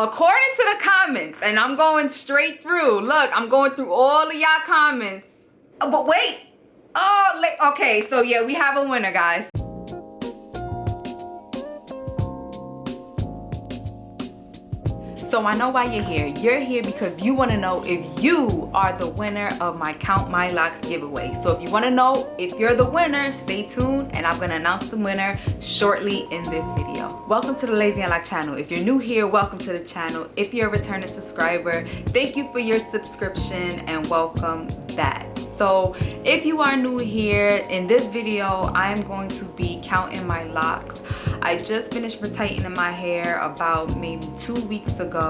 According to the comments, and I'm going straight through. Look, I'm going through all of y'all comments. Oh, but wait. Oh, okay. So yeah, we have a winner, guys. So I know why you're here. You're here because you want to know if you are the winner of my Count My Locks giveaway. So if you want to know if you're the winner, stay tuned and I'm going to announce the winner shortly in this video. Welcome to the Lazy and Lock channel. If you're new here, welcome to the channel. If you're a returning subscriber, thank you for your subscription and welcome back. So if you are new here, in this video, I am going to be counting my locks. I just finished retightening my hair about maybe 2 weeks ago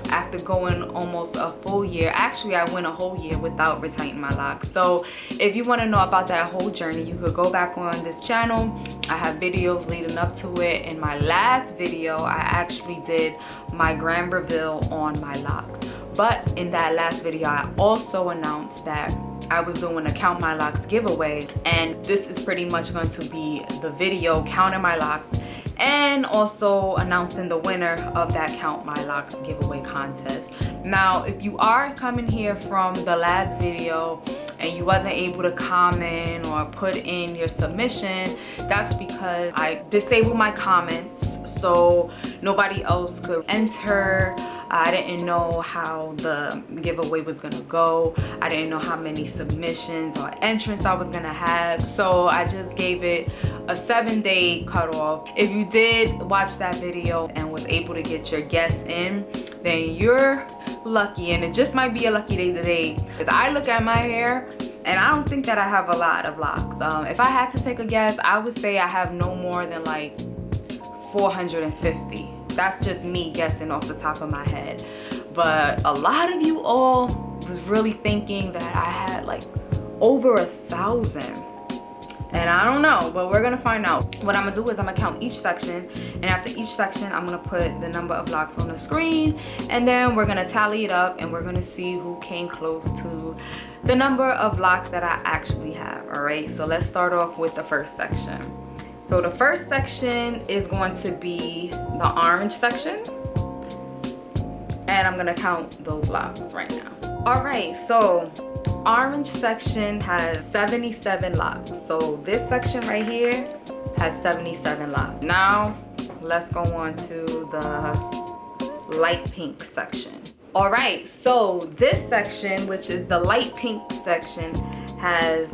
after going almost a full year. Actually, I went a whole year without retightening my locks. So if you want to know about that whole journey, you could go back on this channel. I have videos leading up to it. In my last video, I actually did my grand reveal on my locks. But in that last video, I also announced that I was doing a Count My Locks giveaway, and this is pretty much going to be the video counting my locks and also announcing the winner of that Count My Locks giveaway contest. Now, if you are coming here from the last video and you wasn't able to comment or put in your submission, that's because I disabled my comments so nobody else could enter. I didn't know how the giveaway was gonna go. I didn't know how many submissions or entrants I was gonna have. So I just gave it a 7-day cutoff. If you did watch that video and was able to get your guess in, then you're lucky, and it just might be a lucky day today. Because I look at my hair and I don't think that I have a lot of locks. If I had to take a guess, I would say I have no more than like 450. That's just me guessing off the top of my head. But a lot of you all was really thinking that I had like over 1,000. And I don't know, but we're gonna find out. What I'm gonna do is I'm gonna count each section, and after each section, I'm gonna put the number of locks on the screen, and then we're gonna tally it up and we're gonna see who came close to the number of locks that I actually have. All right, so let's start off with the first section. So the first section is going to be the orange section, and I'm gonna count those locks right now. All right, so orange section has 77 locks. So this section right here has 77 locks. Now let's go on to the light pink section. All right, so this section, which is the light pink section, has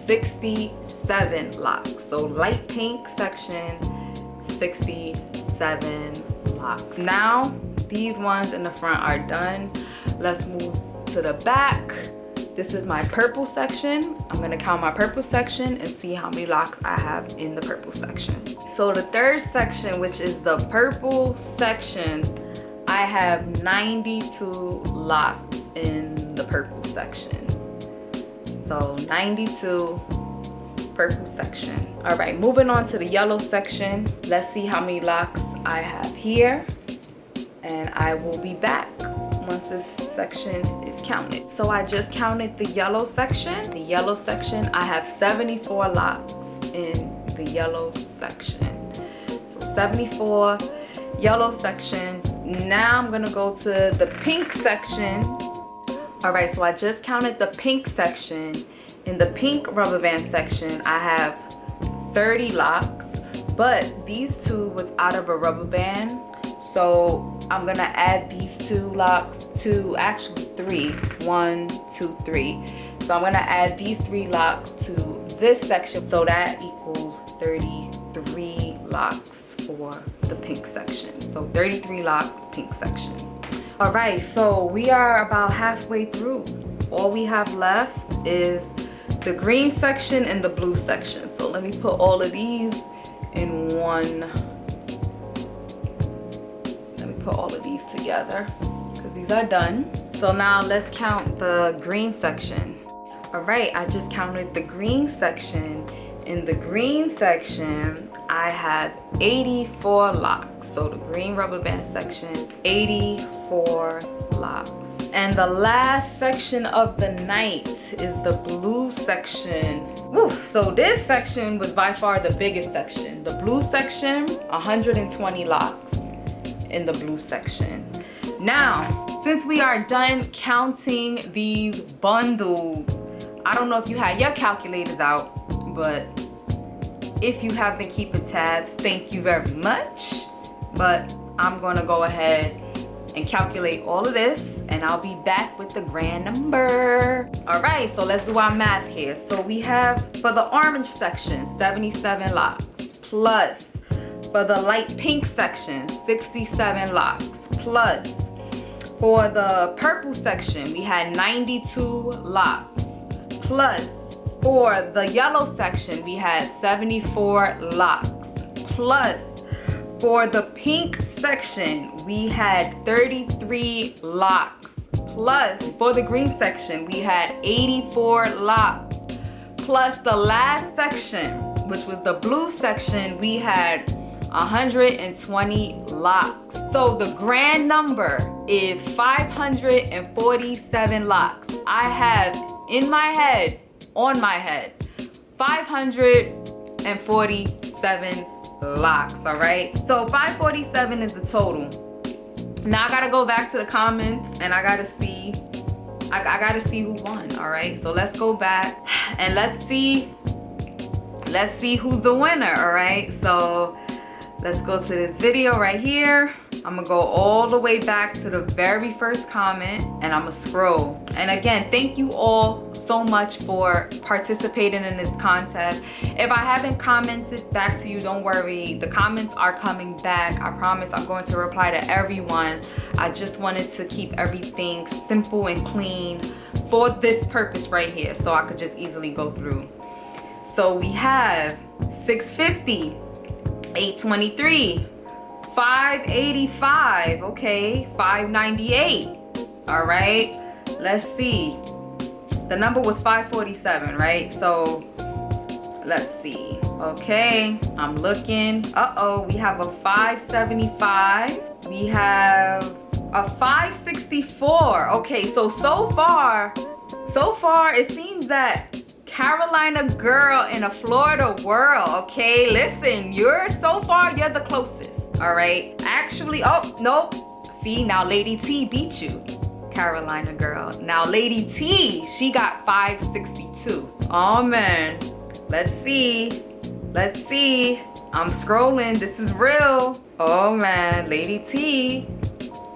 67 locks. So light pink section, 67 locks. Now these ones in the front are done. Let's move to the back. This is my purple section. I'm gonna count my purple section and see how many locks I have in the purple section. So the third section, which is the purple section, I have 92 locks in the purple section. So 92 purple section. All right, moving on to the yellow section. Let's see how many locks I have here, and I will be back once this section is counted. So I just counted the yellow section. The yellow section, I have 74 locks in the yellow section. So 74 yellow section. Now I'm gonna go to the pink section. All right, so I just counted the pink section. In the pink rubber band section, I have 30 locks, but these two was out of a rubber band. So I'm gonna add these 2 locks to, actually 3, 1, 2, 3. So I'm gonna add these 3 locks to this section. So that equals 33 locks for the pink section. So 33 locks, pink section. All right, so we are about halfway through. All we have left is the green section and the blue section. So let me put all of these in one. Let me put all of these together because these are done. So now let's count the green section. All right, I just counted the green section. In the green section, I have 84 locks. So the green rubber band section, 84 locks. And the last section of the night is the blue section. Oof, so this section was by far the biggest section. The blue section, 120 locks in the blue section. Now, since we are done counting these bundles, I don't know if you had your calculators out, but if you have been keeping tabs, thank you very much. But I'm gonna go ahead and calculate all of this, and I'll be back with the grand number. All right, so let's do our math here. So we have, for the orange section, 77 locks, plus for the light pink section, 67 locks, plus for the purple section, we had 92 locks, plus for the yellow section, we had 74 locks, plus for the pink section, we had 33 locks, plus for the green section, we had 84 locks, plus the last section, which was the blue section, we had 120 locks. So the grand number is 547 locks. I have in my head, on my head, 547 locks, all right? So 547 is the total. Now I gotta go back to the comments and I gotta see who won, all right? So let's go back and let's see who's the winner, all right? So let's go to this video right here. I'm gonna go all the way back to the very first comment and I'm gonna scroll. And again, thank you all so much for participating in this contest. If I haven't commented back to you, don't worry. The comments are coming back. I promise I'm going to reply to everyone. I just wanted to keep everything simple and clean for this purpose right here, so I could just easily go through. So we have 650, 823, 585, okay, 598, all right? Let's see. The number was 547, right? So let's see. Okay, I'm looking. Uh-oh, we have a 575. We have a 564. Okay, so far, it seems that Carolina girl in a Florida world, okay? Listen, you're the closest, all right? Actually, oh, nope. See, now Lady T beat you, Carolina girl. Now Lady T, she got 562. Oh man, let's see. I'm scrolling, this is real. Oh man, Lady T,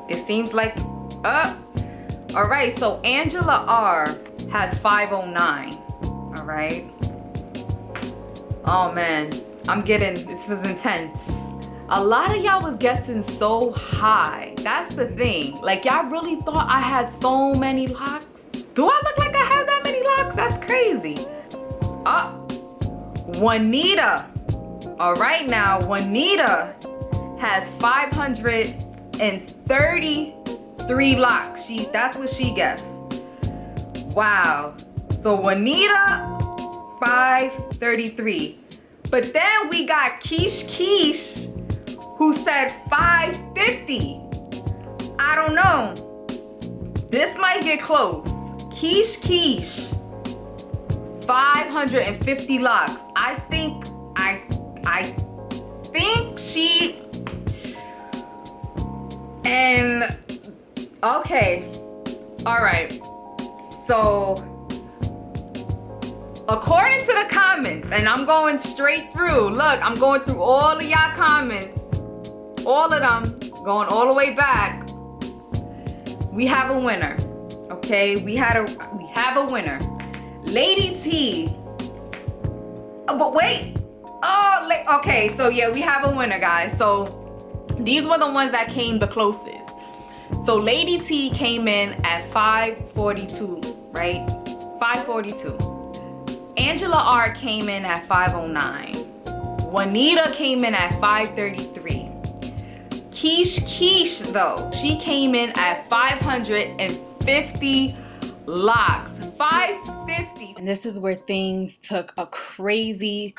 it seems like, all right, so Angela R has 509. All right. Oh man, this is intense. A lot of y'all was guessing so high. That's the thing. Like, y'all really thought I had so many locks? Do I look like I have that many locks? That's crazy. Juanita. All right now, Juanita has 533 locks. That's what she guessed. Wow. So Juanita, 533. But then we got Keish, who said 550. I don't know. This might get close. Keish, 550 locks. I think she, and okay. All right. So according to the comments, and I'm going straight through. Look, I'm going through all of y'all comments. All of them, going all the way back. We have a winner. Okay, we have a winner. Lady T. Oh, but wait. Oh, okay, so yeah, we have a winner, guys. So these were the ones that came the closest. So Lady T came in at 542, right? 542. Angela R came in at 509. Juanita came in at 533. Keish though, she came in at 550 locks. 550. And this is where things took a crazy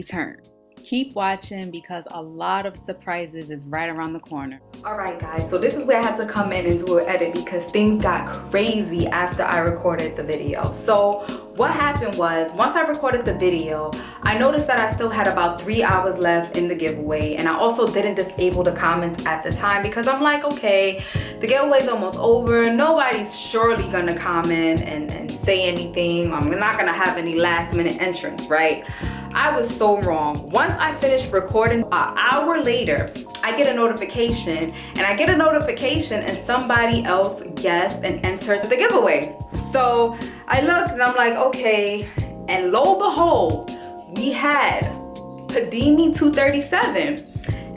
turn. Keep watching because a lot of surprises is right around the corner. All right guys, so this is where I had to come in and do an edit because things got crazy after I recorded the video. So what happened was, once I recorded the video, I noticed that I still had about 3 hours left in the giveaway, and I also didn't disable the comments at the time because I'm like, okay, the giveaway's almost over. Nobody's surely gonna comment and say anything. I'm not gonna have any last minute entrants, right? I was so wrong. Once I finished recording, an hour later, I get a notification, and somebody else guessed and entered the giveaway. So I looked and I'm like, okay, and lo and behold, we had Padimi237,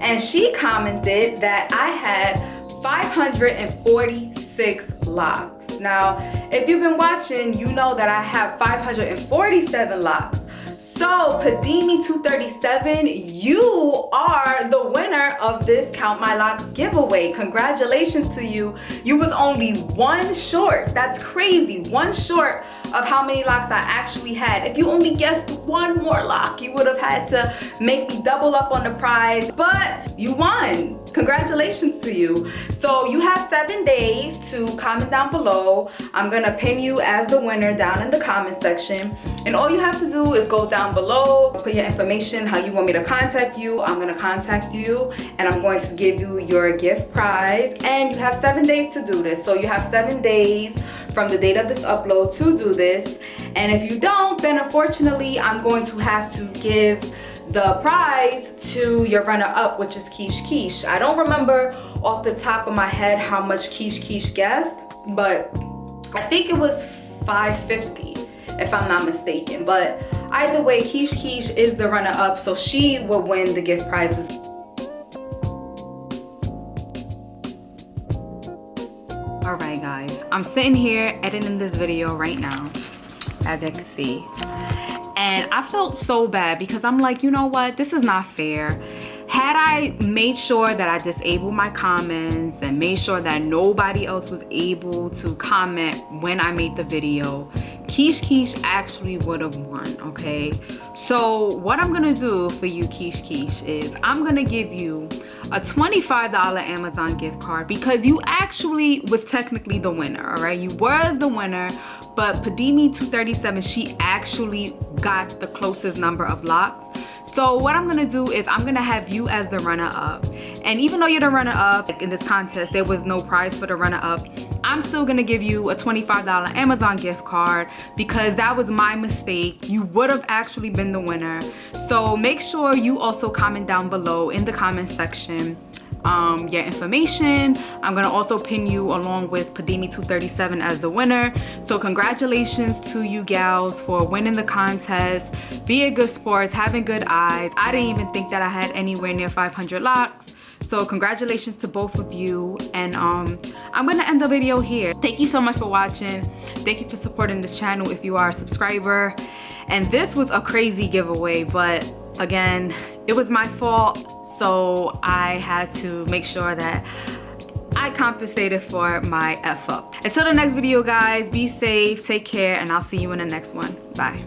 and she commented that I had 546 locks. Now, if you've been watching, you know that I have 547 locks. So Padimi237, you are the winner of this Count My Locks giveaway. Congratulations to you. You was only one short. That's crazy. One short of how many locks I actually had. If you only guessed one more lock, you would have had to make me double up on the prize, but you won. Congratulations to you. So you have 7 days to comment down below. I'm gonna pin you as the winner down in the comment section, and all you have to do is go down below, put your information, how you want me to contact you. I'm gonna contact you, and I'm going to give you your gift prize, and you have 7 days to do this. So you have 7 days from the date of this upload to do this, and if you don't, then unfortunately I'm going to have to give the prize to your runner-up, which is Quiche. I don't remember off the top of my head how much Quiche guessed, but I think it was 550 if I'm not mistaken. But either way, Quiche is the runner-up, so she will win the gift prizes. All right, guys, I'm sitting here editing this video right now, as you can see. And I felt so bad because I'm like, you know what? This is not fair. Had I made sure that I disabled my comments and made sure that nobody else was able to comment when I made the video, Quiche actually would have won, okay? So what I'm gonna do for you, Quiche, is I'm gonna give you a $25 Amazon gift card because you actually was technically the winner, all right? You was the winner, but Padimi237, she actually got the closest number of locks. So what I'm gonna do is I'm gonna have you as the runner-up. And even though you're the runner-up in this contest, there was no prize for the runner-up, I'm still gonna give you a $25 Amazon gift card because that was my mistake. You would have actually been the winner. So make sure you also comment down below in the comment section your information. I'm gonna also pin you along with Padimi237 as the winner. So congratulations to you gals for winning the contest. Be a good sports, having good eyes. I didn't even think that I had anywhere near 500 locks. So congratulations to both of you, and I'm gonna end the video here. Thank you so much for watching. Thank you for supporting this channel if you are a subscriber. And this was a crazy giveaway, but again, it was my fault. So I had to make sure that I compensated for my F up. Until the next video, guys, be safe, take care, and I'll see you in the next one. Bye.